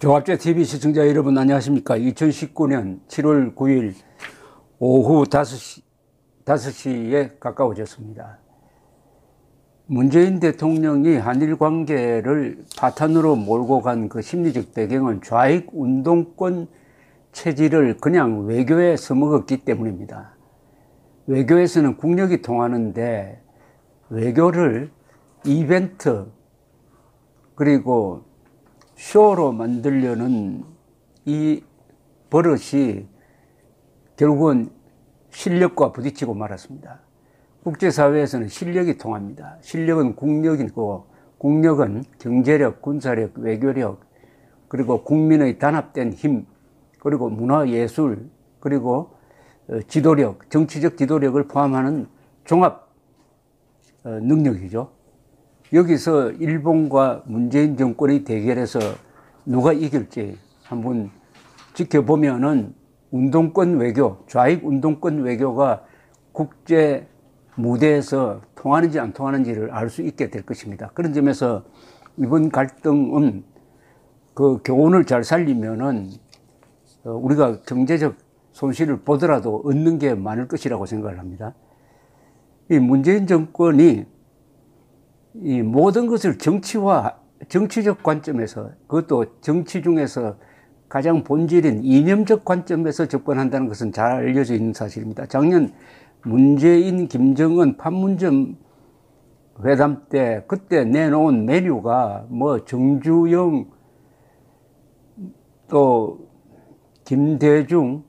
조합제 TV 시청자 여러분 안녕하십니까. 2019년 7월 9일 오후 5시에 가까워졌습니다. 문재인 대통령이 한일 관계를 파탄으로 몰고 간 그 심리적 배경은 좌익 운동권 체질을 그냥 외교에 써먹었기 때문입니다. 외교에서는 국력이 통하는데 외교를 이벤트 그리고 쇼로 만들려는 이 버릇이 결국은 실력과 부딪히고 말았습니다. 국제사회에서는 실력이 통합니다. 실력은 국력이고, 국력은 경제력, 군사력, 외교력, 그리고 국민의 단합된 힘, 그리고 문화예술, 그리고 지도력, 정치적 지도력을 포함하는 종합 능력이죠. 여기서 일본과 문재인 정권의 대결에서 누가 이길지 한번 지켜보면은 운동권 외교, 좌익 운동권 외교가 국제 무대에서 통하는지 안 통하는지를 알 수 있게 될 것입니다. 그런 점에서 이번 갈등은 그 교훈을 잘 살리면은 우리가 경제적 손실을 보더라도 얻는 게 많을 것이라고 생각을 합니다. 이 문재인 정권이 이 모든 것을 정치적 관점에서, 그것도 정치 중에서 가장 본질인 이념적 관점에서 접근한다는 것은 잘 알려져 있는 사실입니다. 작년 문재인, 김정은 판문점 회담 때 그때 내놓은 메뉴가 뭐 정주영 또 김대중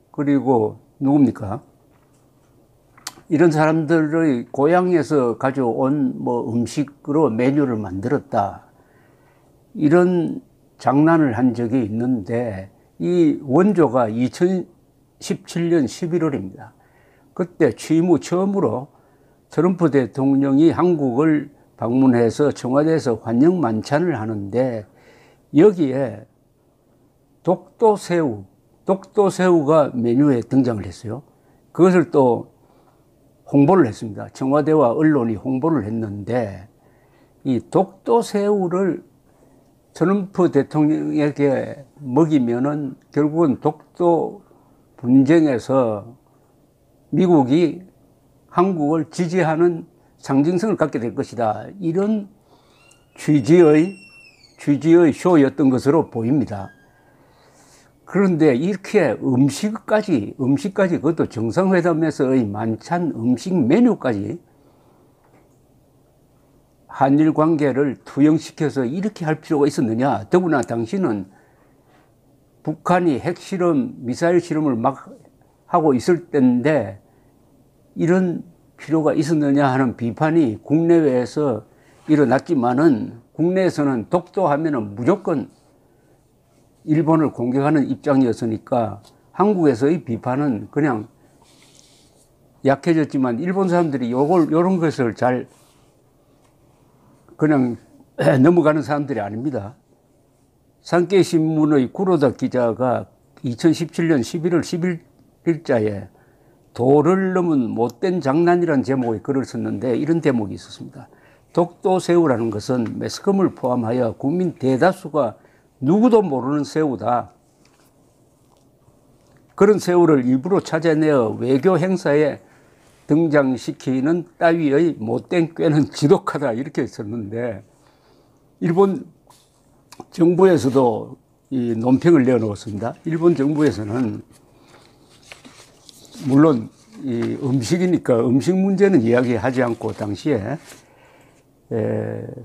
그리고 누굽니까? 이런 사람들의 고향에서 가져온 뭐 음식으로 메뉴를 만들었다. 이런 장난을 한 적이 있는데 이 원조가 2017년 11월입니다. 그때 취임 후 처음으로 트럼프 대통령이 한국을 방문해서 청와대에서 환영 만찬을 하는데 여기에 독도새우가 메뉴에 등장을 했어요. 그것을 또 홍보를 했습니다. 청와대와 언론이 홍보를 했는데 이 독도새우를 트럼프 대통령에게 먹이면은 결국은 독도 분쟁에서 미국이 한국을 지지하는 상징성을 갖게 될 것이다. 이런 취지의 쇼였던 것으로 보입니다. 그런데 이렇게 음식까지 그것도 정상회담에서의 만찬 음식 메뉴까지 한일 관계를 투영시켜서 이렇게 할 필요가 있었느냐. 더구나 당시는 북한이 핵실험, 미사일 실험을 막 하고 있을 때인데 이런 필요가 있었느냐 하는 비판이 국내외에서 일어났지만은 국내에서는 독도하면은 무조건 일본을 공격하는 입장이었으니까 한국에서의 비판은 그냥 약해졌지만 일본 사람들이 요런 것을 잘 그냥 넘어가는 사람들이 아닙니다. 산케이신문의 구로다 기자가 2017년 11월 11일자에 도를 넘은 못된 장난이라는 제목의 글을 썼는데 이런 대목이 있었습니다. 독도새우라는 것은 매스컴을 포함하여 국민 대다수가 누구도 모르는 새우다. 그런 새우를 일부러 찾아내어 외교 행사에 등장시키는 따위의 못된 꾀는 지독하다. 이렇게 썼는데 일본 정부에서도 이 논평을 내어놓았습니다. 일본 정부에서는 물론 이 음식이니까 음식 문제는 이야기하지 않고 당시에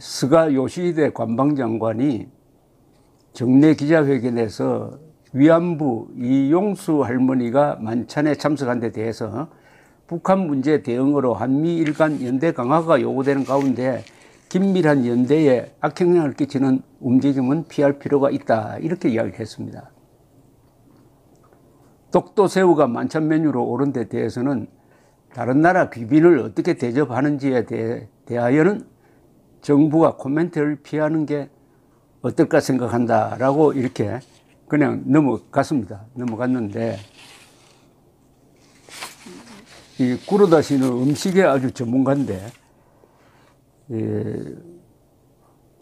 스가 요시히데 관방장관이 정례 기자회견에서 위안부 이용수 할머니가 만찬에 참석한 데 대해서 북한 문제 대응으로 한미일 간 연대 강화가 요구되는 가운데 긴밀한 연대에 악영향을 끼치는 움직임은 피할 필요가 있다. 이렇게 이야기를 했습니다. 독도새우가 만찬 메뉴로 오른 데 대해서는 다른 나라 귀빈을 어떻게 대접하는지에 대하여는 정부가 코멘트를 피하는 게 어떨까 생각한다라고 이렇게 그냥 넘어갔는데 이 구로다 씨는 음식에 아주 전문가인데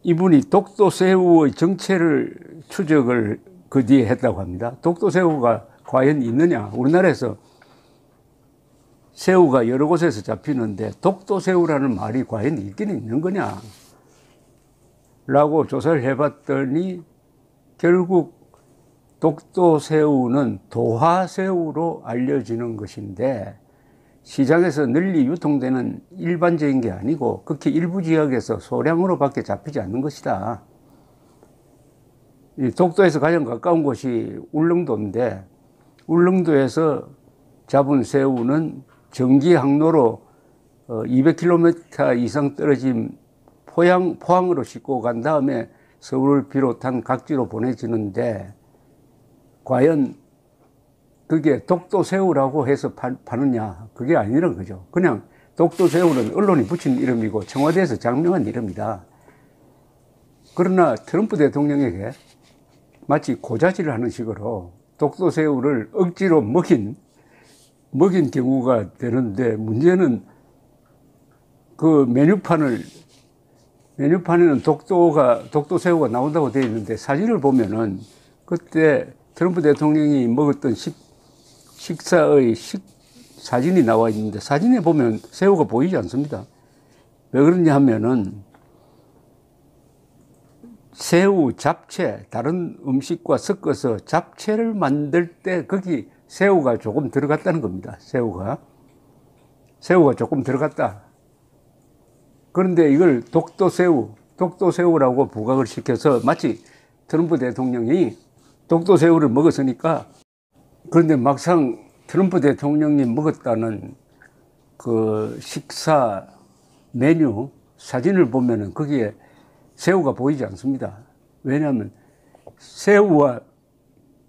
이분이 독도새우의 정체를 추적을 그 뒤에 했다고 합니다. 독도새우가 과연 있느냐? 우리나라에서 새우가 여러 곳에서 잡히는데 독도새우라는 말이 과연 있긴 있는 거냐? 라고 조사를 해봤더니 결국 독도새우는 도화새우로 알려지는 것인데 시장에서 널리 유통되는 일반적인 게 아니고 극히 일부 지역에서 소량으로밖에 잡히지 않는 것이다. 이 독도에서 가장 가까운 곳이 울릉도인데 울릉도에서 잡은 새우는 전기 항로로 200km 이상 떨어진 포항으로 싣고 간 다음에 서울을 비롯한 각지로 보내지는데 과연 그게 독도새우라고 해서 파느냐? 그게 아니라는 거죠. 그냥 독도새우는 언론이 붙인 이름이고 청와대에서 장명한 이름이다. 그러나 트럼프 대통령에게 마치 고자질을 하는 식으로 독도새우를 억지로 먹인 경우가 되는데 문제는 그 메뉴판에는 독도새우가 나온다고 되어 있는데 사진을 보면은 그때 트럼프 대통령이 먹었던 식사의 사진이 나와 있는데 사진에 보면 새우가 보이지 않습니다. 왜 그러냐 하면은 새우 잡채, 다른 음식과 섞어서 잡채를 만들 때 거기 새우가 조금 들어갔다는 겁니다. 새우가 조금 들어갔다. 그런데 이걸 독도새우라고 부각을 시켜서 마치 트럼프 대통령이 독도새우를 먹었으니까 그런데 막상 트럼프 대통령이 먹었다는 그 식사 메뉴 사진을 보면은 거기에 새우가 보이지 않습니다. 왜냐하면 새우와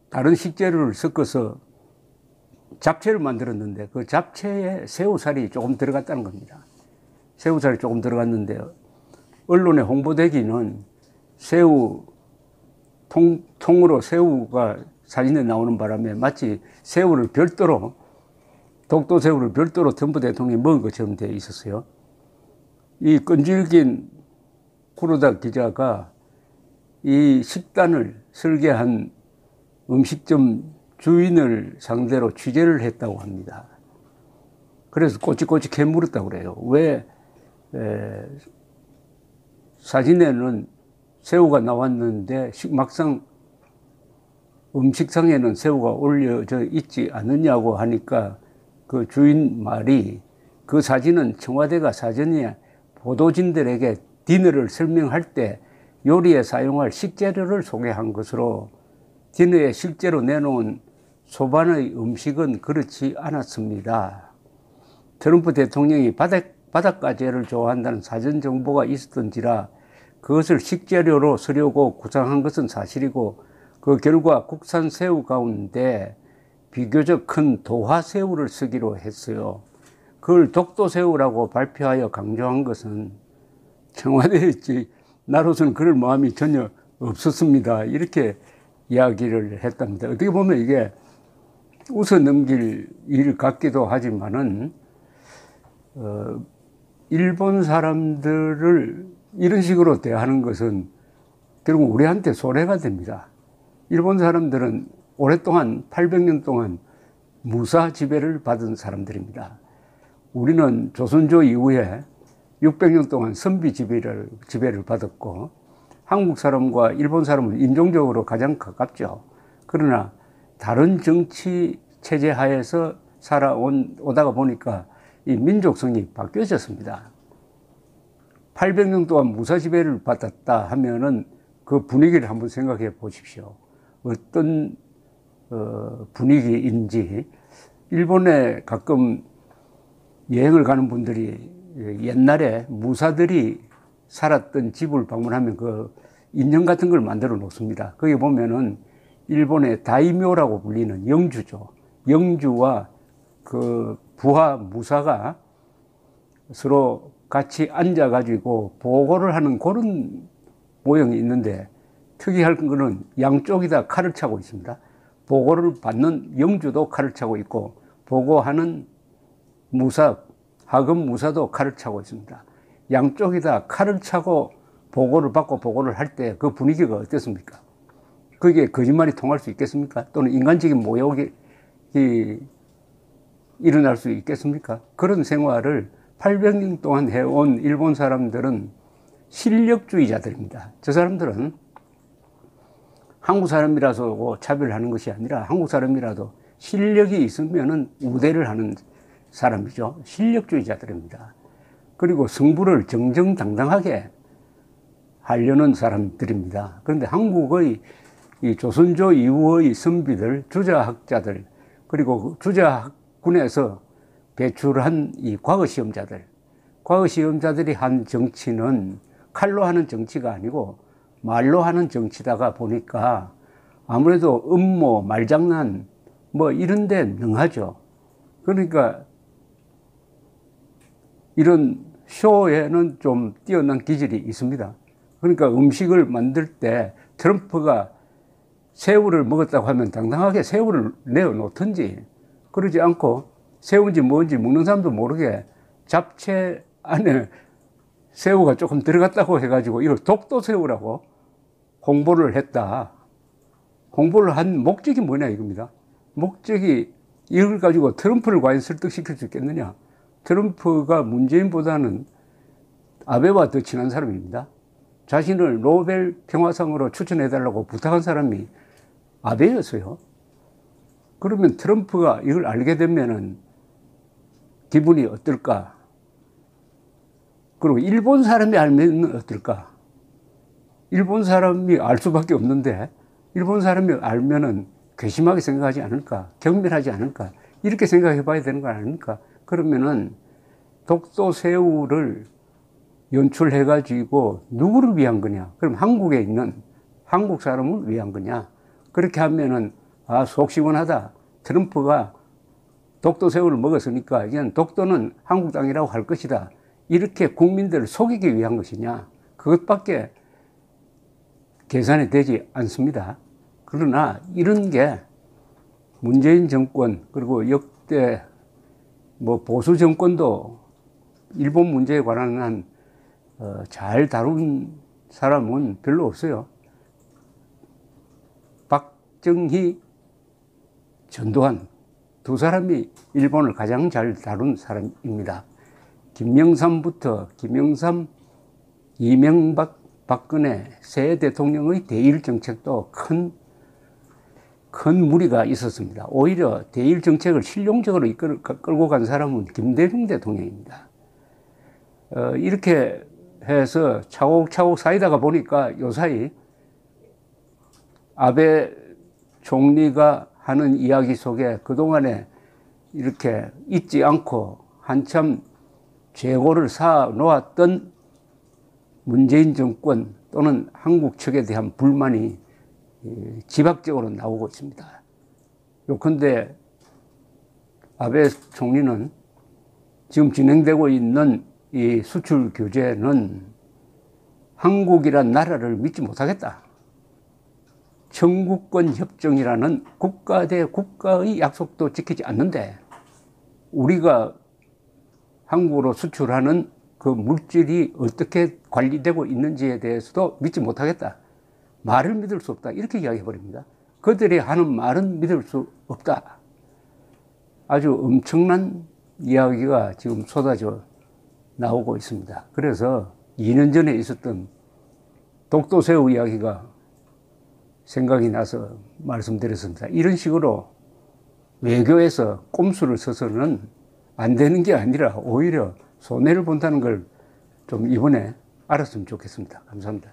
다른 식재료를 섞어서 잡채를 만들었는데 그 잡채에 새우살이 조금 들어갔다는 겁니다. 새우살이 조금 들어갔는데 언론에 홍보되기는 새우 통으로 새우가 사진에 나오는 바람에 마치 독도새우를 별도로 트럼프 대통령이 먹은 것처럼 되어 있었어요. 이 끈질긴 쿠르다 기자가 이 식단을 설계한 음식점 주인을 상대로 취재를 했다고 합니다. 그래서 꼬치꼬치 물었다고 그래요. 왜 사진에는 새우가 나왔는데 막상 음식상에는 새우가 올려져 있지 않느냐고 하니까 그 주인 말이 그 사진은 청와대가 사전에 보도진들에게 디너를 설명할 때 요리에 사용할 식재료를 소개한 것으로 디너에 실제로 내놓은 소반의 음식은 그렇지 않았습니다. 트럼프 대통령이 바닷가재를 좋아한다는 사전 정보가 있었던지라 그것을 식재료로 쓰려고 구상한 것은 사실이고 그 결과 국산 새우 가운데 비교적 큰 도화새우를 쓰기로 했어요. 그걸 독도새우라고 발표하여 강조한 것은 청와대였지 나로서는 그럴 마음이 전혀 없었습니다. 이렇게 이야기를 했답니다. 어떻게 보면 이게 웃어 넘길 일 같기도 하지만은 일본 사람들을 이런 식으로 대하는 것은 결국 우리한테 손해가 됩니다. 일본 사람들은 오랫동안 800년 동안 무사 지배를 받은 사람들입니다. 우리는 조선조 이후에 600년 동안 선비 지배를 받았고 한국 사람과 일본 사람은 인종적으로 가장 가깝죠. 그러나 다른 정치 체제 하에서 오다가 보니까 이 민족성이 바뀌어졌습니다. 800년 동안 무사 지배를 받았다 하면은 그 분위기를 한번 생각해 보십시오. 어떤 분위기인지. 일본에 가끔 여행을 가는 분들이 옛날에 무사들이 살았던 집을 방문하면 그 인형 같은 걸 만들어 놓습니다. 거기 보면은 일본의 다이묘라고 불리는 영주죠. 영주와 그 부하 무사가 서로 같이 앉아가지고 보고를 하는 그런 모형이 있는데 특이할 거는 양쪽이 다 칼을 차고 있습니다. 보고를 받는 영주도 칼을 차고 있고 보고하는 하급 무사도 칼을 차고 있습니다. 양쪽이 다 칼을 차고 보고를 받고 보고를 할 때 그 분위기가 어땠습니까? 그게 거짓말이 통할 수 있겠습니까? 또는 인간적인 모욕이 일어날 수 있겠습니까? 그런 생활을 800년 동안 해온 일본 사람들은 실력주의자들입니다. 저 사람들은 한국 사람이라서 차별하는 것이 아니라 한국 사람이라도 실력이 있으면은 우대를 하는 사람이죠. 실력주의자들입니다. 그리고 승부를 정정당당하게 하려는 사람들입니다. 그런데 한국의 이 조선조 이후의 선비들, 주자학자들, 그리고 주자군에서 배출한 이 과거시험자들이 한 정치는 칼로 하는 정치가 아니고 말로 하는 정치다가 보니까 아무래도 음모, 말장난, 뭐 이런 데 능하죠. 그러니까 이런 쇼에는 좀 뛰어난 기질이 있습니다. 그러니까 음식을 만들 때 트럼프가 새우를 먹었다고 하면 당당하게 새우를 내어놓든지, 그러지 않고 새우인지 뭔지 먹는 사람도 모르게 잡채 안에 새우가 조금 들어갔다고 해가지고 이걸 독도새우라고 홍보를 했다. 홍보를 한 목적이 뭐냐 이겁니다. 목적이 이걸 가지고 트럼프를 과연 설득시킬 수 있겠느냐. 트럼프가 문재인보다는 아베와 더 친한 사람입니다. 자신을 노벨 평화상으로 추천해달라고 부탁한 사람이 아베였어요. 그러면 트럼프가 이걸 알게 되면은 기분이 어떨까? 그리고 일본 사람이 알면 어떨까? 일본 사람이 알 수밖에 없는데 일본 사람이 알면은 괘씸하게 생각하지 않을까? 경멸하지 않을까? 이렇게 생각해 봐야 되는 거 아닙니까? 그러면은 독도새우를 연출해 가지고 누구를 위한 거냐? 그럼 한국에 있는 한국 사람을 위한 거냐? 그렇게 하면은 속 시원하다. 트럼프가 독도새우를 먹었으니까 이제는 독도는 한국 땅이라고 할 것이다. 이렇게 국민들을 속이기 위한 것이냐? 그것밖에 계산이 되지 않습니다. 그러나 이런 게 문재인 정권, 그리고 역대 뭐 보수 정권도 일본 문제에 관한 잘 다룬 사람은 별로 없어요. 박정희, 전두환 두 사람이 일본을 가장 잘 다룬 사람입니다. 김영삼, 이명박, 박근혜 세 대통령의 대일 정책도 큰 무리가 있었습니다. 오히려 대일 정책을 실용적으로 끌고 간 사람은 김대중 대통령입니다. 이렇게 해서 차곡차곡 쌓이다가 보니까 요사이 아베 총리가 하는 이야기 속에 그동안에 이렇게 잊지 않고 한참 재고를 쌓아 놓았던 문재인 정권 또는 한국 측에 대한 불만이 지박적으로 나오고 있습니다. 요컨대 아베 총리는 지금 진행되고 있는 이 수출 규제는 한국이란 나라를 믿지 못하겠다. 청구권 협정이라는 국가 대 국가의 약속도 지키지 않는데 우리가 한국으로 수출하는 그 물질이 어떻게 관리되고 있는지에 대해서도 믿지 못하겠다. 말을 믿을 수 없다. 이렇게 이야기해 버립니다. 그들이 하는 말은 믿을 수 없다. 아주 엄청난 이야기가 지금 쏟아져 나오고 있습니다. 그래서 2년 전에 있었던 독도새우 이야기가 생각이 나서 말씀드렸습니다. 이런 식으로 외교에서 꼼수를 써서는 안 되는 게 아니라 오히려 손해를 본다는 걸 좀 이번에 알았으면 좋겠습니다. 감사합니다.